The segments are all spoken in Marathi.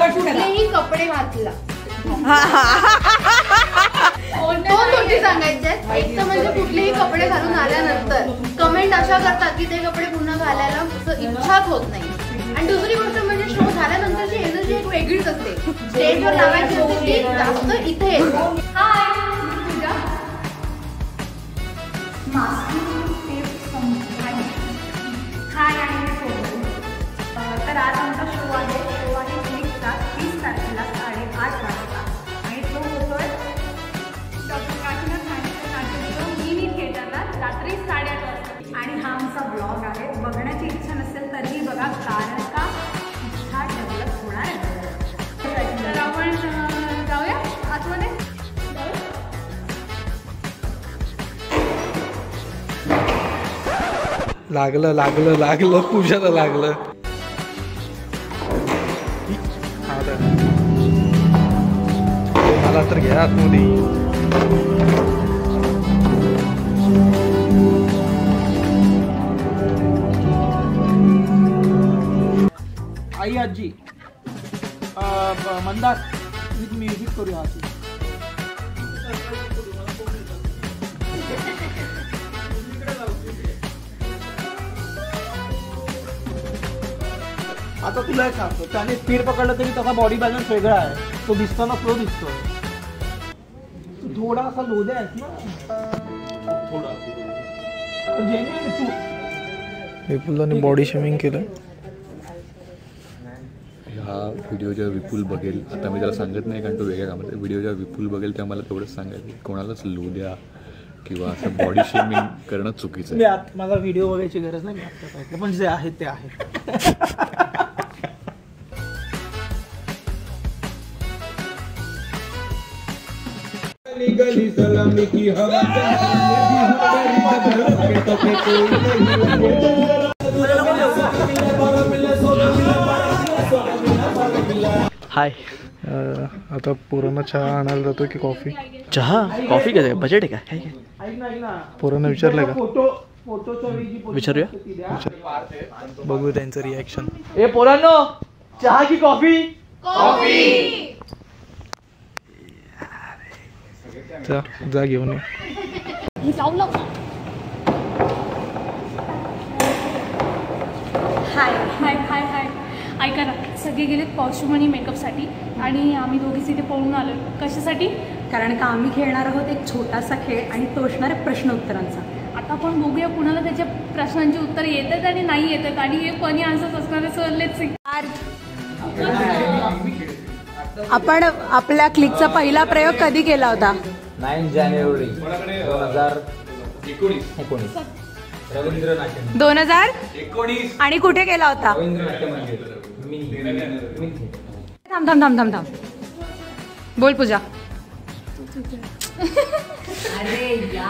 कुठलेही कपडे घातला दोन गोष्टी सांगायच्या. एक तर म्हणजे कुठलेही कपडे घालून आल्यानंतर कमेंट अशा करतात की ते कपडे पुन्हा घालायला इच्छाच होत नाही. आणि दुसरी गोष्ट म्हणजे शो झाल्यानंतरची एनर्जी एक वेगळीच असते. स्टेजवर लावायची होती ती जास्त इथे येते. तर आज आमचा शो आहे 30 तारखेला 8:30 वाजता आणि तो होतोय डॉक्टर काशीनाथ नाट्य मिनी थिएटरला रात्री 8:30 वाजता. आणि हा आमचा ब्लॉग आहे. बघण्याची इच्छा नसेल तरीही बघा, कारण का इच्छा डेव्हलप होणार आहे. तर आपण जाऊया आतमध्ये. लागलं लागलं लागलं पूजाला लागलं. मला तर घ्या आतमध्ये. आई आजी मंदार विथ म्युझिक करूया. आता तुला एक सांगतो, त्याने स्पीड पकडलं तरी त्याचा बॉडी बॅलन्स वेगळा आहे. तो दिसताना फ्लो दिसतोय. थोडा असा लोद आहेस ना थोडा. विपुलने बॉडी शेमिंग केलं. हा व्हिडिओ जेव्हा विपुल बघेल, आता मी त्याला सांगत नाही कारण तो वेगळ्या कामात. व्हिडिओ जेव्हा विपुल बघेल तेव्हा मला तेवढंच सांगायचं, कोणालाच लोद्या किंवा असं बॉडी शेमिंग करणं चुकीचं आहे. मला व्हिडिओ बघायची गरज नाही, मी आता पाहिजे, पण जे आहे ते आहे. गली सलामी की हवा हाय. आता पोरांना चहा आणायला जातोय की कॉफी? चहा कॉफी काय बजेट आहे काय? पोरांना विचारलं का? विचारूया. बघू त्यांचं रिॲक्शन. ए पोरांनो, चहा की कॉफी? कॉफी. जा घेऊन ये. हाय हाय हाय हाय. ऐका ना, सगळे गेलेत कॉस्ट्युम आणि मेकअपसाठी आणि आम्ही दोघीच इथे पळून आलो. कशासाठी? कारण का आम्ही खेळणार आहोत एक छोटासा खेळ आणि तो असणार आहे प्रश्न उत्तरांचा. आता आपण बघूया कुणाला त्याच्या प्रश्नांची उत्तर येतात आणि नाही येतात आणि हे फनी आन्सर्स असणारे सरलेच. आपण आपल्या क्लिकचा पहिला प्रयोग कधी केला होता? 9 जानेवारी 2019. 2019. आणि कुठे केला होता? थांब थांब थांब थांब थांब. बोल पूजा.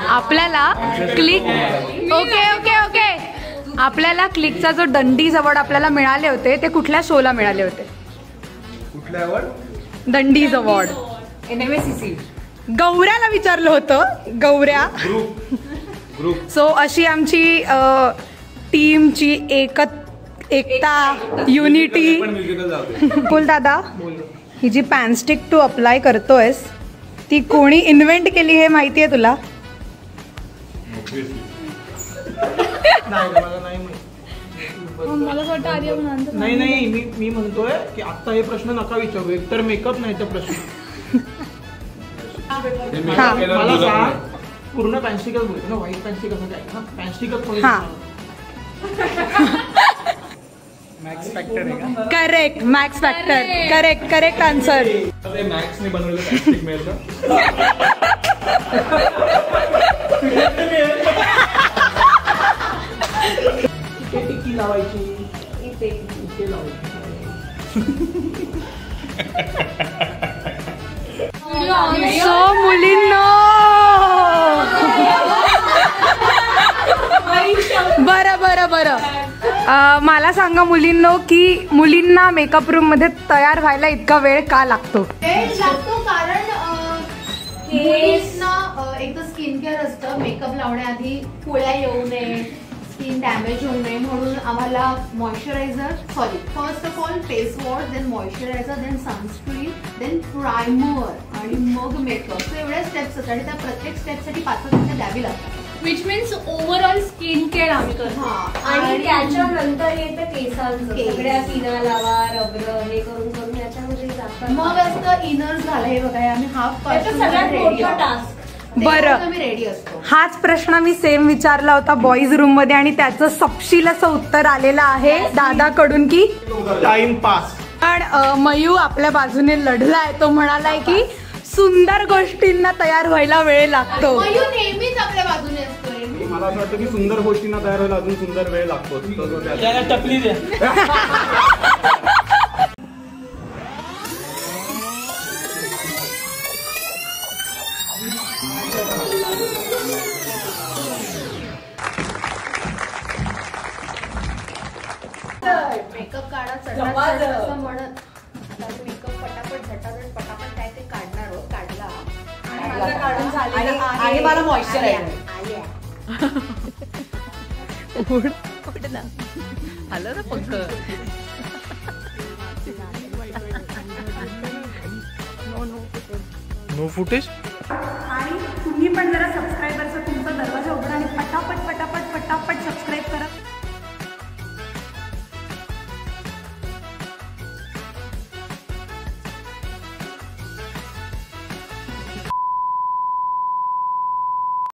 आपल्याला क्लिक ओके ओके ओके आपल्याला क्लिकचा जो दंडीज अवॉर्ड आपल्याला मिळाले होते ते कुठल्या शोला मिळाले होते? कुठल्या अवॉर्ड? दंडीज अवॉर्ड. NMACC. गौऱ्याला विचारलं होतं. गौऱ्या ग्रुप. सो अशी आमची टीमची एकता युनिटी. बोल दादा, ही जी पॅनस्टिक तू अप्लाय करतोयस ती कोणी इन्व्हेंट केली हे माहिती आहे तुला? नाही नाही, मी म्हणतोय की आता हे प्रश्न नका विचारू. एकतर मेकअप नाही तर प्रश्न. मला सांग, पूर्ण पॅन्स्टिकच बोलतो ना, व्हाईट पॅन्स्टिक असं काय? पॅन्स्टिकच कोणी? मॅक्स फॅक्टर आहे का? Correct, Max factor. Correct correct answer. मॅक्सने बनवलेलं पॅन्स्टिक मिळतं. टिकी लावायची, इथे लावायची. सो मुलींनो, बरं बरं बरं, मला सांगा मुलींनो की मुलींना मेकअप रूम मध्ये तयार व्हायला इतका वेळ का लागतो? वेळ लागतो कारण मुलींना एक तर स्किन केअर असतं, मेकअप लावण्याआधी पुळ्या येऊ नये, स्किन डॅमेज होऊ नये म्हणून आम्हाला moisturiser first of all face wash, then moisturiser, then sunscreen, then primer आणि मग मेकअप. तर एवढ्या स्टेप्स असतात आणि त्या प्रत्येक स्टेपसाठी 5 मिनिटं द्यावी लागतात. Which means overall skin care आम्ही करतो. आणि त्याच्यानंतर येतं केसांचं, केस. सगळ्या पिना लावा, रबर हे करून करून याच्यामध्ये जातात. मग असतं इनर झालं, हे बघा हे आम्ही हाफ त्याचं सगळ्यात मोठं टास्क. बरं. आम्ही रेडी असतो. हाच प्रश्न मी सेम विचारला होता बॉईज रूम मध्ये आणि त्याचं सपशील असं उत्तर आलेलं आहे दादाकडून की टाइमपास. पण मयू आपल्या बाजूने लढलाय. तो म्हणालाय की सुंदर गोष्टींना तयार व्हायला वेळ लागतो. मयू नेहमीच आपल्या बाजूने असतोय. मला असं वाटतं की सुंदर गोष्टींना तयार व्हायला अजून सुंदर वेळ लागतो. याला टपली द्या. मेकअप काढा चढा असं म्हणत आता मेकअप पटापट झटाझट पटापट काय ते काढणार आहोत. काढला काढून झालेलं आहे. आणि मला मॉइश्चरायझर आलं ना पंख. No footage. आणि तुम्ही पण जरा सबस्क्रायबरचा तुमचा दरवाजा उघडा आणि पटापट पटापट पटापट सबस्क्राईब